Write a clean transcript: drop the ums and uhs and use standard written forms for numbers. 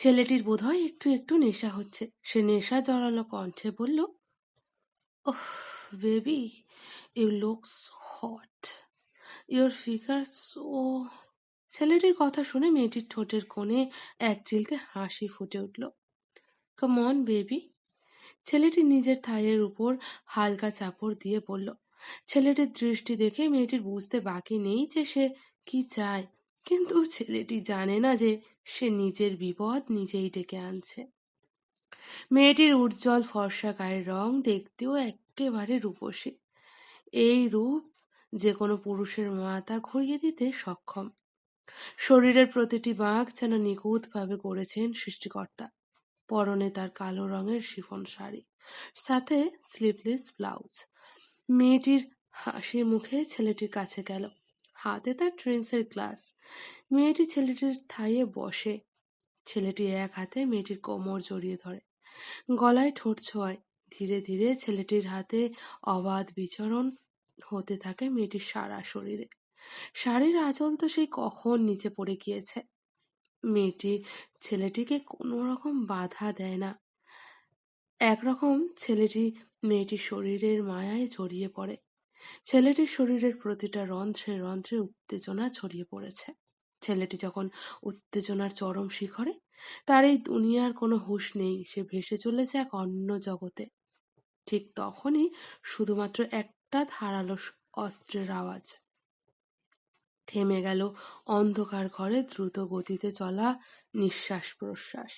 ছেলেটির বোধহয় একটু একটু নেশা হচ্ছে। সে নেশা জড়ানো কণ্ঠে বলল, oh baby, you looks hot, your figure so. ছেলেটির কথা শুনে মেয়েটির ঠোঁটের কোণে এক চিলতে হাসি ফুটে উঠল। Come on baby. ছেলেটি নিজের থাইয়ের উপর হালকা চাপড় দিয়ে বলল। ছেলেটির দৃষ্টি দেখে মেয়েটির বুঝতে বাকি নেই যে সে কি চায়, কিন্তু ছেলেটি জানে না যে সে নিজের বিপদ নিজেই ডেকে আনছে। মেয়েটির উজ্জ্বল ফর্সা গায়ের রং দেখতেও একেবারে রূপসী। এই রূপ যে কোনো পুরুষের মাথা ঘুরিয়ে দিতে সক্ষম। শরীরের প্রতিটি বাঁক যেন নিখুঁতভাবে গড়েছেন সৃষ্টিকর্তা। পরনে তার কালো রঙের শিফন শাড়ি, সাথে স্লিভলেস ব্লাউজ। মেয়েটির হাসি মুখে ছেলেটির কাছে গেল, হাতে তার ড্রিঙ্কসের গ্লাস। মেয়েটি ছেলেটির থাইয়ে বসে। ছেলেটি এক হাতে মেয়েটির কোমর জড়িয়ে ধরে, গলায় ঠোঁট ছোঁয়ায়। ধীরে ধীরে ছেলেটির হাতে অবাধ বিচরণ হতে থাকে মেয়েটির সারা শরীরে। শাড়ির আঁচল তো সেই কখন নিচে পড়ে গিয়েছে। মেয়েটি ছেলেটিকে কোনো রকম বাধা দেয় না। একরকম ছেলেটি মেয়েটির শরীরের মায়ায় জড়িয়ে পড়ে। ছেলেটির শরীরের প্রতিটা রন্ধ্রে রন্ধ্রে উত্তেজনা ছড়িয়ে পড়েছে। ছেলেটি যখন উত্তেজনার চরম শিখরে, তার এই দুনিয়ার কোনো হুঁশ নেই, সে ভেসে চলেছে এক অন্য জগতে। ঠিক তখনই শুধুমাত্র একটা ধারালো অস্ত্রের আওয়াজ। থেমে গেল অন্ধকার ঘরে দ্রুত গতিতে চলা নিঃশ্বাস প্রশ্বাস।